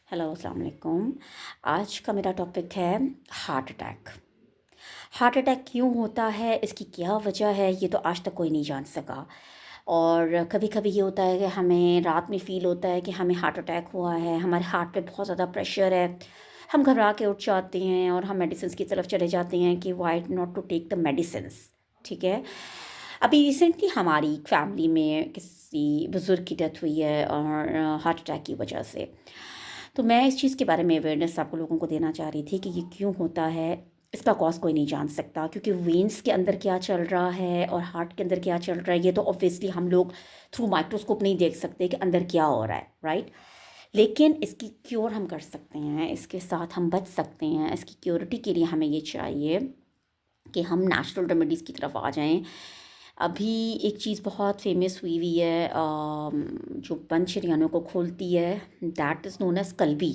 Hello अस्सलाम वालेकुम। आज का मेरा टॉपिक है हार्ट अटैक। हार्ट अटैक क्यों होता है, इसकी क्या वजह है, ये तो आज तक कोई नहीं जान सका। और कभी कभी ये होता है कि हमें रात में फ़ील होता है कि हमें हार्ट अटैक हुआ है, हमारे हार्ट पे बहुत ज़्यादा प्रेशर है। हम घबरा के उठ जाते हैं और हम मेडिसिन की तरफ चले जाते हैं कि why not to take the medicine. ठीक है। अभी रिसेंटली हमारी फैमिली में किसी बुज़ुर्ग की डेथ हुई है और हार्ट अटैक की वजह से। तो मैं इस चीज़ के बारे में अवेयरनेस आपको लोगों को देना चाह रही थी कि ये क्यों होता है। इसका कॉज़ कोई नहीं जान सकता, क्योंकि वेन्स के अंदर क्या चल रहा है और हार्ट के अंदर क्या चल रहा है, ये तो ऑब्वियसली हम लोग थ्रू माइक्रोस्कोप नहीं देख सकते कि अंदर क्या हो रहा है, राइट। लेकिन इसकी क्योर हम कर सकते हैं, इसके साथ हम बच सकते हैं। इसकी क्योरिटी के लिए हमें ये चाहिए कि हम नेचुरल रेमेडीज़ की तरफ आ जाएं। अभी एक चीज़ बहुत फेमस हुई है, जो पंचरियानों को खोलती है, दैट इज़ नोन एज कल्बी।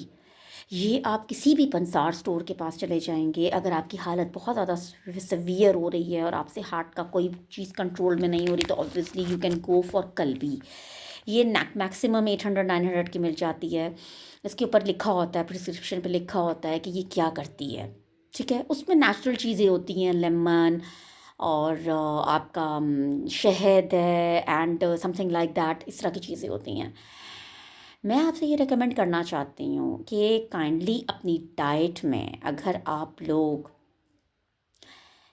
ये आप किसी भी पंसार स्टोर के पास चले जाएंगे, अगर आपकी हालत बहुत ज़्यादा सवियर हो रही है और आपसे हार्ट का कोई चीज़ कंट्रोल में नहीं हो रही, तो obviously you can go for कल्बी। ये मैक्सिमम 800-900 की मिल जाती है। इसके ऊपर लिखा होता है, प्रिस्क्रिप्शन पे लिखा होता है कि ये क्या करती है। ठीक है, उसमें नेचुरल चीज़ें होती हैं, लेमन और आपका शहद है एंड समथिंग लाइक दैट, इस तरह की चीज़ें होती हैं। मैं आपसे ये रिकमेंड करना चाहती हूँ कि काइंडली अपनी डाइट में अगर आप लोग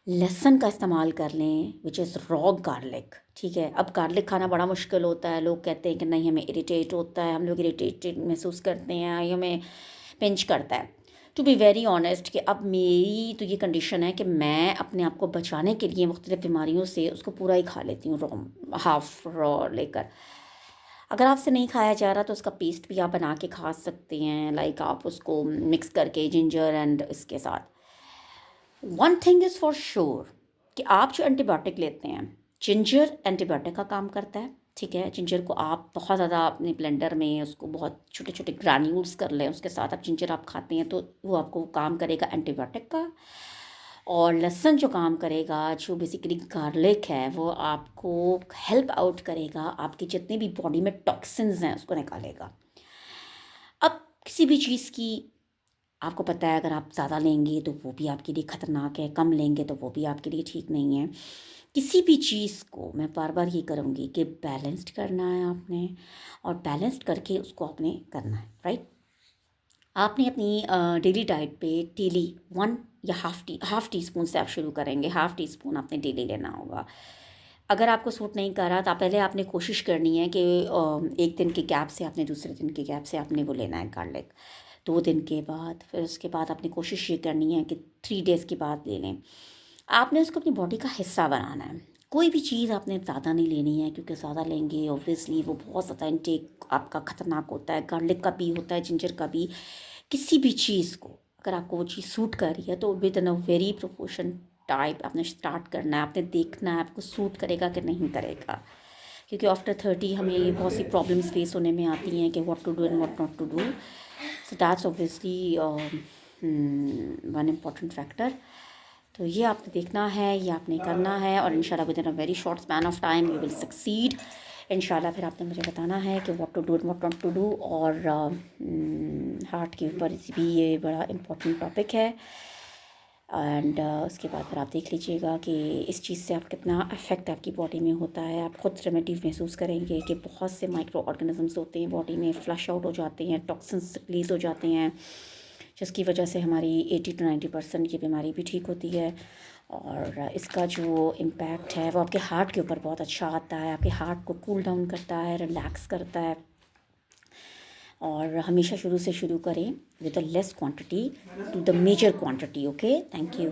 लहसुन का इस्तेमाल कर लें, विच इज़ रॉ गार्लिक। ठीक है, अब गार्लिक खाना बड़ा मुश्किल होता है, लोग कहते हैं कि नहीं हमें इरिटेट होता है, हम लोग इरिटेटेड महसूस करते हैं, ये हमें पिंच करता है। टू बी वेरी ऑनेस्ट कि अब मेरी तो ये कंडीशन है कि मैं अपने आप को बचाने के लिए मुख्तलिफ़ बीमारियों से उसको पूरा ही खा लेती हूँ, रॉ हाफ रॉ लेकर। अगर आपसे नहीं खाया जा रहा तो उसका पेस्ट भी आप बना के खा सकते हैं, लाइक आप उसको मिक्स करके जिंजर एंड इसके साथ। One thing is for sure कि आप जो एंटीबायोटिक लेते हैं, जिंजर एंटीबायोटिक का काम करता है। ठीक है, जिंजर को आप बहुत ज़्यादा अपने ब्लेंडर में उसको बहुत छोटे छोटे ग्रान्यूल्स कर लें, उसके साथ आप जिंजर आप खाते हैं तो वो आपको काम करेगा एंटीबायोटिक का। और लहसुन जो काम करेगा, जो बेसिकली गार्लिक है, वो आपको हेल्प आउट करेगा, आपकी जितने भी बॉडी में टॉक्सिन्स हैं उसको निकालेगा। अब किसी भी चीज़ की आपको पता है, अगर आप ज़्यादा लेंगे तो वो भी आपके लिए ख़तरनाक है, कम लेंगे तो वो भी आपके लिए ठीक नहीं है। किसी भी चीज़ को मैं बार बार ये करूँगी कि बैलेंस्ड करना है आपने, और बैलेंस्ड करके उसको आपने करना है, राइट। आपने अपनी डेली डाइट पे डेली वन या हाफ़ टी स्पून से आप शुरू करेंगे। हाफ़ टी स्पून आपने डेली लेना होगा। अगर आपको सूट नहीं कर रहा तो पहले आपने कोशिश करनी है कि एक दिन के गैप से आपने दूसरे दिन के गैप से आपने वो लेना है गार्लिक। 2 दिन के बाद, फिर उसके बाद आपने कोशिश ये करनी है कि 3 डेज़ के बाद ले लें। आपने उसको अपनी बॉडी का हिस्सा बनाना है। कोई भी चीज़ आपने ज़्यादा नहीं लेनी है, क्योंकि ज़्यादा लेंगे ऑब्वियसली वो बहुत ज़्यादा इंटेक आपका ख़तरनाक होता है। गार्लिक का भी होता है, जिंजर का भी। किसी भी चीज़ को अगर आपको वो चीज़ सूट कर रही है तो with in a very proportion type आपने स्टार्ट करना है। आपने देखना है आपको सूट करेगा कि नहीं करेगा, क्योंकि आफ्टर 30 हमें बहुत सी प्रॉब्लम्स फेस होने में आती हैं कि what to do and what not to do. So that's obviously one important factor. तो ये आपने देखना है, ये आपने करना है, और इंशाल्लाह within a very short span of time you will succeed इंशाल्लाह। फिर आपने मुझे बताना है कि what to do and what not to do. और हार्ट के ऊपर भी ये बड़ा इम्पोर्टेंट टॉपिक है। एंड उसके बाद फिर आप देख लीजिएगा कि इस चीज़ से आप कितना अफेक्ट आपकी बॉडी में होता है। आप खुद रेमेडी महसूस करेंगे कि बहुत से माइक्रो ऑर्गेनिजम्स होते हैं बॉडी में, फ्लश आउट हो जाते हैं, टॉक्सिन्स रिलीज हो जाते हैं, जिसकी वजह से हमारी 80 to 90% ये बीमारी भी ठीक होती है। और इसका जो इम्पैक्ट है वो आपके हार्ट के ऊपर बहुत अच्छा आता है, आपके हार्ट को कूल डाउन करता है, रिलैक्स करता है। और हमेशा शुरू से शुरू करें with the less quantity to the major quantity. Okay, thank you.